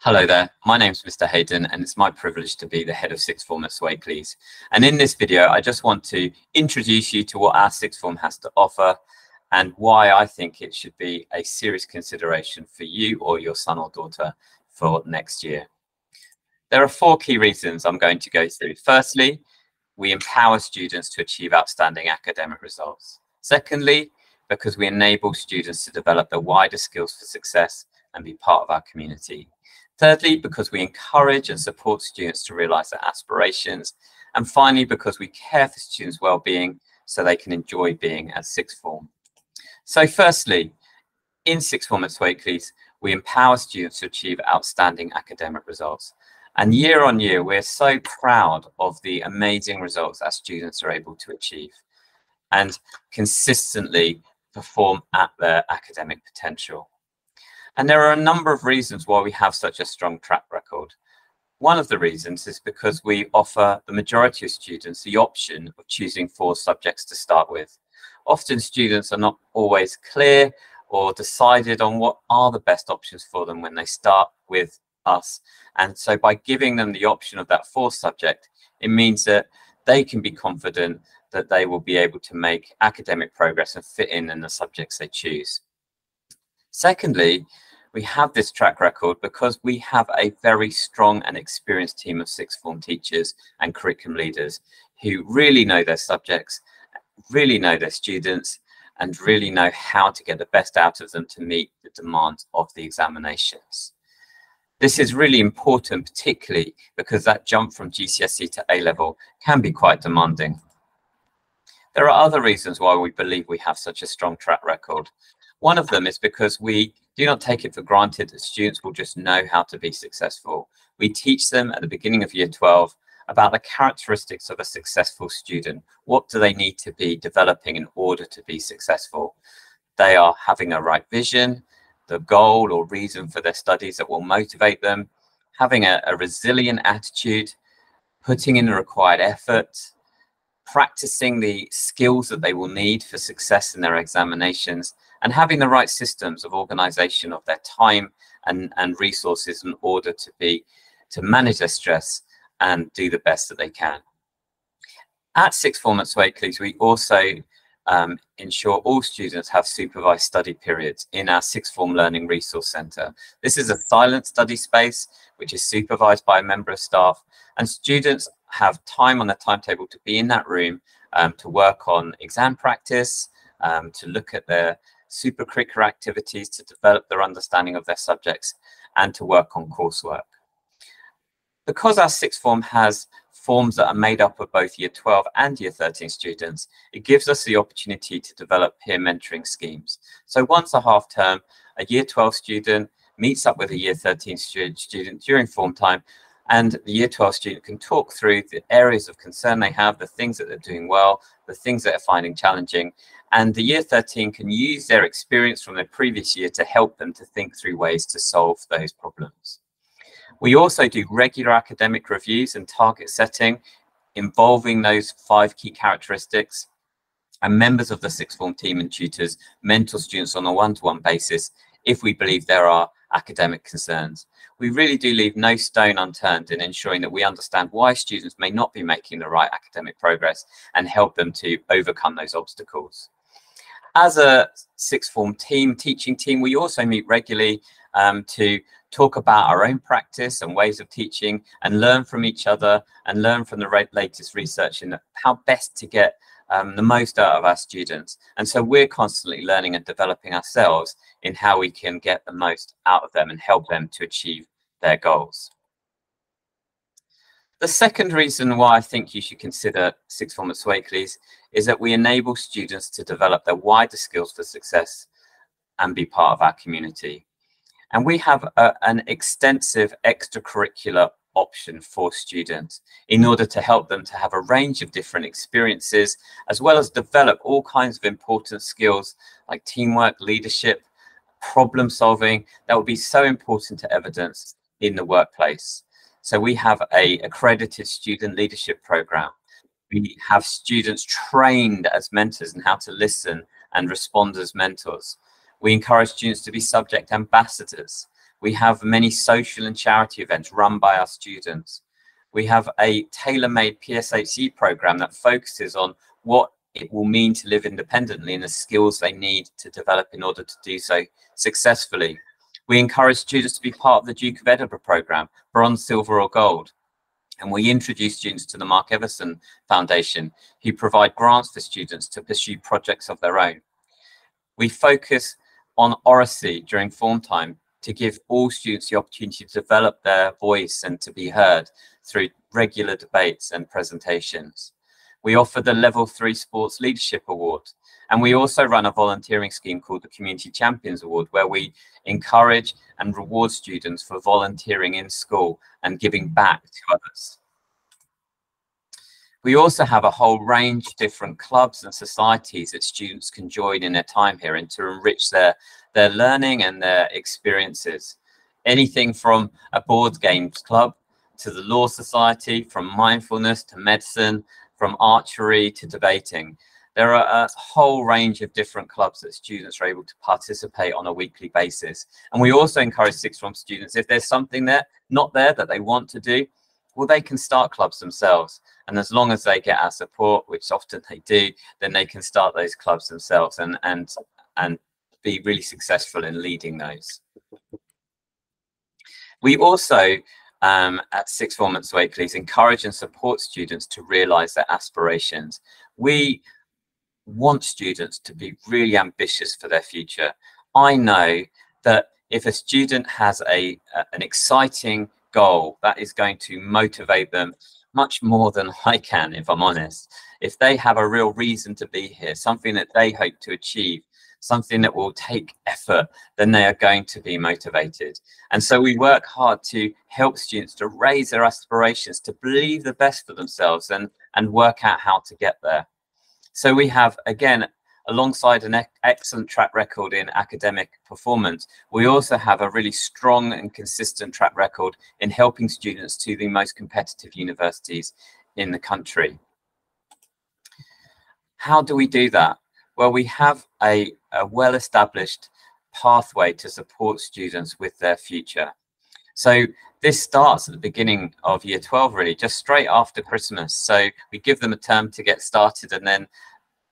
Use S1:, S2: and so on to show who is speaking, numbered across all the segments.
S1: Hello there, my name's Mr. Hayden and it's my privilege to be the head of sixth form at Swakeleys. And in this video, I just want to introduce you to what our sixth form has to offer and why I think it should be a serious consideration for you or your son or daughter for next year. There are 4 key reasons I'm going to go through. Firstly, we empower students to achieve outstanding academic results. Secondly, because we enable students to develop their wider skills for success and be part of our community. Thirdly, because we encourage and support students to realise their aspirations. And finally, because we care for students' well-being so they can enjoy being at sixth form. So firstly, in sixth form at Swakeleys, we empower students to achieve outstanding academic results. And year on year, we're so proud of the amazing results our students are able to achieve and consistently perform at their academic potential. And there are a number of reasons why we have such a strong track record. One of the reasons is because we offer the majority of students the option of choosing 4 subjects to start with. Often students are not always clear or decided on what are the best options for them when they start with us. And so by giving them the option of that 4th subject, it means that they can be confident that they will be able to make academic progress and fit in the subjects they choose. Secondly, we have this track record because we have a very strong and experienced team of sixth form teachers and curriculum leaders who really know their subjects, really know their students, and really know how to get the best out of them to meet the demands of the examinations. This is really important, particularly because that jump from GCSE to A-level can be quite demanding. There are other reasons why we believe we have such a strong track record. One of them is because we do not take it for granted that students will just know how to be successful. We teach them at the beginning of year 12 about the characteristics of a successful student. What do they need to be developing in order to be successful? They are having a right vision, the goal or reason for their studies that will motivate them, having a resilient attitude, putting in the required effort, practicing the skills that they will need for success in their examinations, and having the right systems of organization of their time and resources in order to manage their stress and do the best that they can. At sixth form at Swakeleys, we also ensure all students have supervised study periods in our sixth form learning resource centre. This is a silent study space which is supervised by a member of staff, and students have time on their timetable to be in that room to work on exam practice, to look at their supercurricular activities, to develop their understanding of their subjects, and to work on coursework. Because our sixth form has forms that are made up of both year 12 and year 13 students, it gives us the opportunity to develop peer mentoring schemes. So once a half term, a year 12 student meets up with a year 13 student during form time, and the year 12 student can talk through the areas of concern they have, the things that they're doing well, the things that they're finding challenging, and the year 13 can use their experience from their previous year to help them to think through ways to solve those problems. We also do regular academic reviews and target setting involving those 5 key characteristics, and members of the sixth form team and tutors mentor students on a one-to-one basis if we believe there are academic concerns. We really do leave no stone unturned in ensuring that we understand why students may not be making the right academic progress and help them to overcome those obstacles. As a sixth form teaching team, we also meet regularly to talk about our own practice and ways of teaching and learn from each other and learn from the latest research in how best to get the most out of our students. And so we're constantly learning and developing ourselves in how we can get the most out of them and help them to achieve their goals. The second reason why I think you should consider sixth form at Swakeleys is that we enable students to develop their wider skills for success and be part of our community. And we have an extensive extracurricular option for students in order to help them to have a range of different experiences, as well as develop all kinds of important skills like teamwork, leadership, problem solving that will be so important to evidence in the workplace. So we have an accredited student leadership program. We have students trained as mentors in how to listen and respond as mentors. We encourage students to be subject ambassadors. We have many social and charity events run by our students. We have a tailor-made PSHE program that focuses on what it will mean to live independently and the skills they need to develop in order to do so successfully. We encourage students to be part of the Duke of Edinburgh program, bronze, silver or gold. And we introduce students to the Mark Everson Foundation, who provide grants for students to pursue projects of their own. We focus on oracy during form time to give all students the opportunity to develop their voice and to be heard through regular debates and presentations. We offer the Level 3 Sports Leadership Award, and we also run a volunteering scheme called the Community Champions Award, where we encourage and reward students for volunteering in school and giving back to others. We also have a whole range of different clubs and societies that students can join in their time here and to enrich their learning and their experiences. Anything from a board games club to the Law Society, from mindfulness to medicine, from archery to debating. There are a whole range of different clubs that students are able to participate on a weekly basis. And we also encourage sixth form students, if there's something not there that they want to do, well, they can start clubs themselves. And as long as they get our support, which often they do, then they can start those clubs themselves and be really successful in leading those. We also, at sixth form at Swakeleys, encourage and support students to realise their aspirations. We want students to be really ambitious for their future. I know that if a student has an exciting goal, that is going to motivate them much more than I can, if I'm honest. If they have a real reason to be here, something that they hope to achieve, something that will take effort, then they are going to be motivated. And so we work hard to help students to raise their aspirations, to believe the best for themselves and work out how to get there. So we have, again, alongside an excellent track record in academic performance, we also have a really strong and consistent track record in helping students to the most competitive universities in the country. How do we do that? Well, we have a well-established pathway to support students with their future. So this starts at the beginning of year 12, really, just straight after Christmas. So we give them a term to get started, and then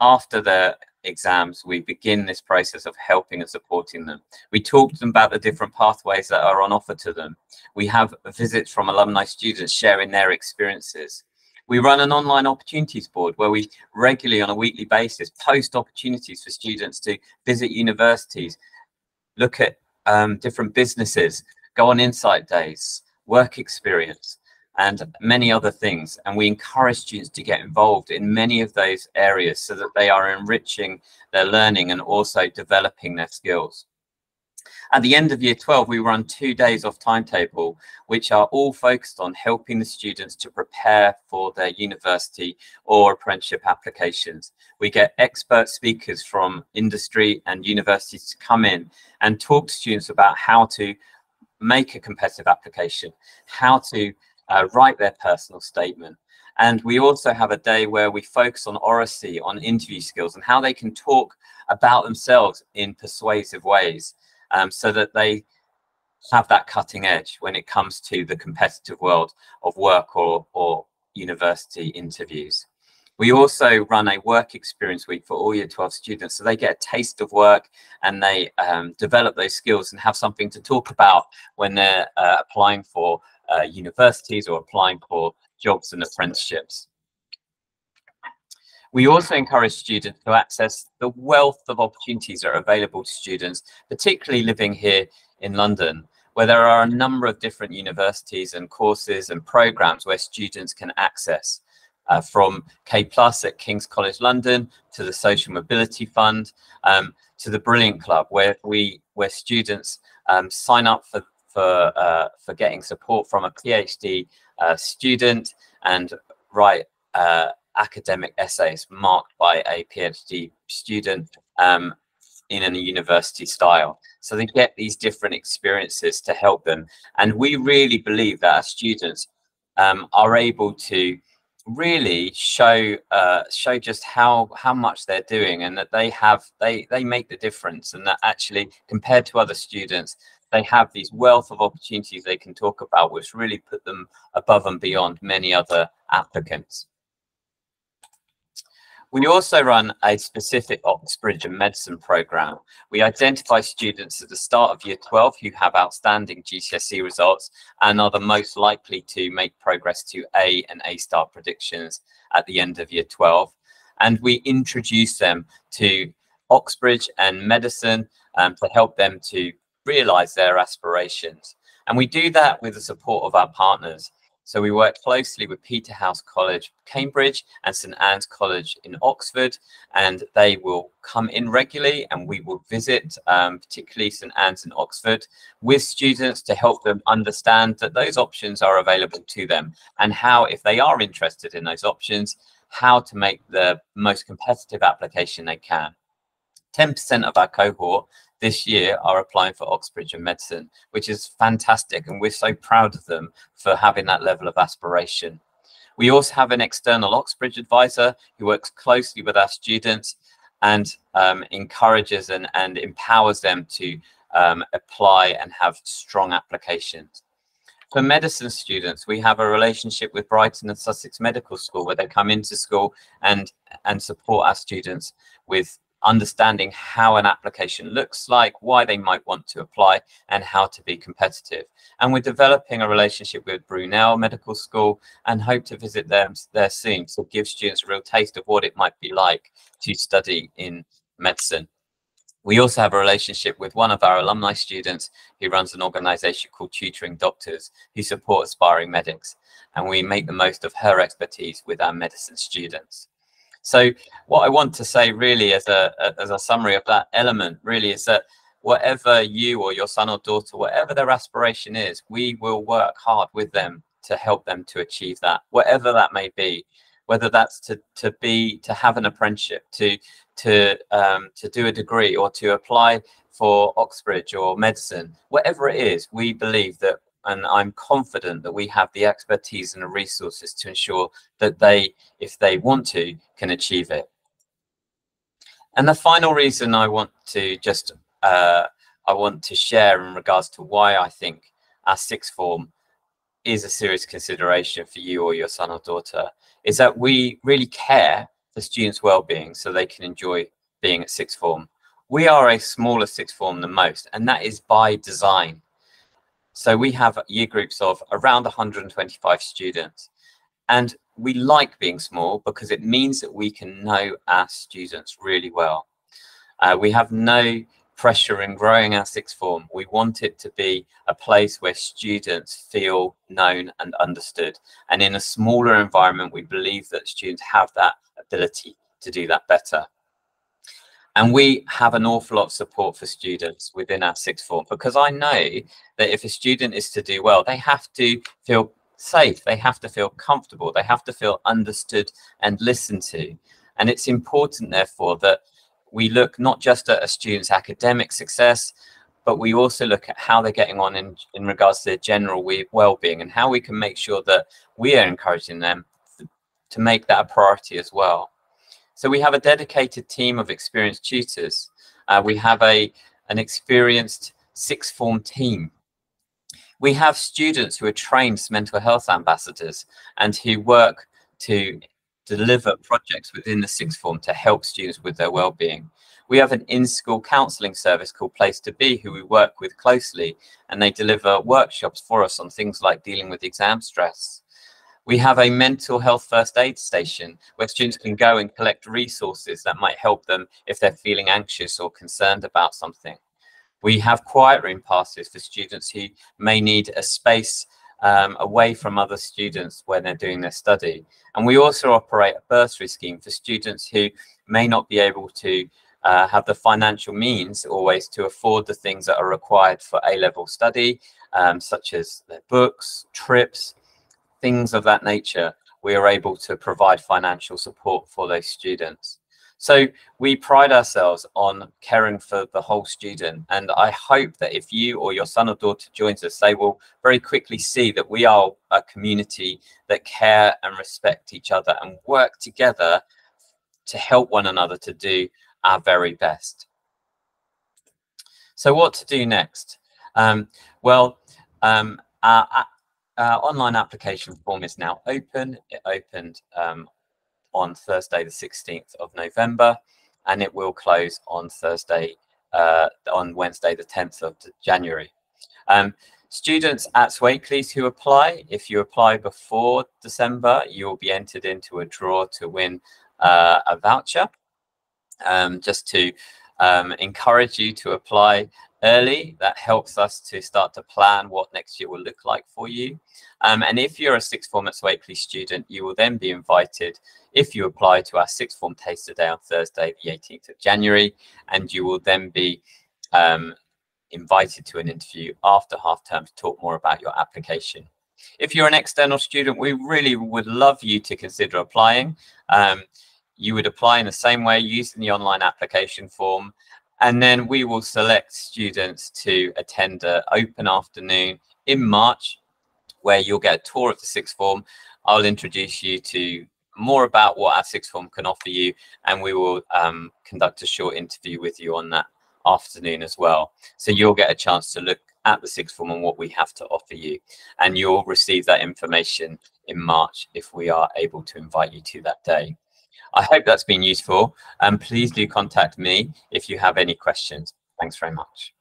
S1: after the exams, we begin this process of helping and supporting them. We talk to them about the different pathways that are on offer to them. We have visits from alumni students sharing their experiences. We run an online opportunities board where we regularly, on a weekly basis, post opportunities for students to visit universities, look at different businesses, go on insight days, work experience, and many other things. And we encourage students to get involved in many of those areas so that they are enriching their learning and also developing their skills. At the end of year 12, we run 2 days off timetable, which are all focused on helping the students to prepare for their university or apprenticeship applications. We get expert speakers from industry and universities to come in and talk to students about how to make a competitive application, how to write their personal statement. And we also have a day where we focus on oracy, on interview skills, and how they can talk about themselves in persuasive ways, so that they have that cutting edge when it comes to the competitive world of work or university interviews. We also run a work experience week for all year 12 students, so they get a taste of work and they develop those skills and have something to talk about when they're applying for universities or applying for jobs and apprenticeships. We also encourage students to access the wealth of opportunities that are available to students, particularly living here in London, where there are a number of different universities and courses and programs where students can access, from K+ at King's College London to the Social Mobility Fund, to the Brilliant Club, where students sign up for getting support from a PhD student and write academic essays marked by a PhD student in a university style. So they get these different experiences to help them. And we really believe that our students are able to really show just how much they're doing, and that they make the difference, and that actually, compared to other students, they have these wealth of opportunities they can talk about, which really put them above and beyond many other applicants. We also run a specific Oxbridge and medicine program. We identify students at the start of year 12 who have outstanding GCSE results and are the most likely to make progress to A and A-star predictions at the end of year 12. And we introduce them to Oxbridge and medicine to help them to realize their aspirations. And we do that with the support of our partners. So we work closely with Peterhouse College, Cambridge, and St Anne's College in Oxford, and they will come in regularly, and we will visit, particularly St Anne's in Oxford, with students to help them understand that those options are available to them, and how, if they are interested in those options, how to make the most competitive application they can. 10% of our cohort this year are applying for Oxbridge and medicine, which is fantastic, and we're so proud of them for having that level of aspiration. We also have an external Oxbridge advisor who works closely with our students and encourages and empowers them to apply and have strong applications. For medicine students, we have a relationship with Brighton and Sussex Medical School, where they come into school and support our students with understanding how an application looks like, why they might want to apply, and how to be competitive. And we're developing a relationship with Brunel Medical School and hope to visit them there soon to give students a real taste of what it might be like to study in medicine. We also have a relationship with one of our alumni students who runs an organization called Tutoring Doctors, who support aspiring medics, and we make the most of her expertise with our medicine students. So what I want to say really as a summary of that element really is that whatever you or your son or daughter, whatever their aspiration is, we will work hard with them to help them to achieve that, whatever that may be, whether that's to have an apprenticeship, to do a degree, or to apply for Oxbridge or medicine, whatever it is. We believe that, and I'm confident that we have the expertise and the resources to ensure that they, if they want to, can achieve it. And the final reason I want to just share in regards to why I think our sixth form is a serious consideration for you or your son or daughter is that we really care for students' well-being so they can enjoy being at sixth form. We are a smaller sixth form than most, and that is by design. So we have year groups of around 125 students, and we like being small because it means that we can know our students really well. We have no pressure in growing our sixth form. We want it to be a place where students feel known and understood. And in a smaller environment, we believe that students have that ability to do that better. And we have an awful lot of support for students within our sixth form, because I know that if a student is to do well, they have to feel safe, they have to feel comfortable, they have to feel understood and listened to. And it's important, therefore, that we look not just at a student's academic success, but we also look at how they're getting on in regards to their general well-being, and how we can make sure that we are encouraging them to make that a priority as well. So we have a dedicated team of experienced tutors. We have an experienced sixth form team. We have students who are trained as mental health ambassadors and who work to deliver projects within the sixth form to help students with their well-being. We have an in-school counselling service called Place to Be, who we work with closely, and they deliver workshops for us on things like dealing with exam stress. We have a mental health first aid station where students can go and collect resources that might help them if they're feeling anxious or concerned about something. We have quiet room passes for students who may need a space away from other students when they're doing their study. And we also operate a bursary scheme for students who may not be able to have the financial means always to afford the things that are required for A-level study, such as their books, trips, things of that nature. We are able to provide financial support for those students. So we pride ourselves on caring for the whole student, and I hope that if you or your son or daughter joins us, they will very quickly see that we are a community that care and respect each other and work together to help one another to do our very best. So what to do next? Well, our online application form is now open. It opened on Thursday, the 16th of November, and it will close on Wednesday, the 10th of January. Students at Swakeleys who apply, if you apply before December, you will be entered into a draw to win a voucher. Just to encourage you to apply early. That helps us to start to plan what next year will look like for you. And if you're a sixth form at Swakeleys student, you will then be invited, if you apply, to our sixth form taster day on Thursday, the 18th of January, and you will then be invited to an interview after half term to talk more about your application. If you're an external student, we really would love you to consider applying. You would apply in the same way using the online application form, and then we will select students to attend an open afternoon in March where you'll get a tour of the sixth form. I'll introduce you to more about what our sixth form can offer you, and we will conduct a short interview with you on that afternoon as well. So you'll get a chance to look at the sixth form and what we have to offer you, and you'll receive that information in March if we are able to invite you to that day. I hope that's been useful, and please do contact me if you have any questions. Thanks very much.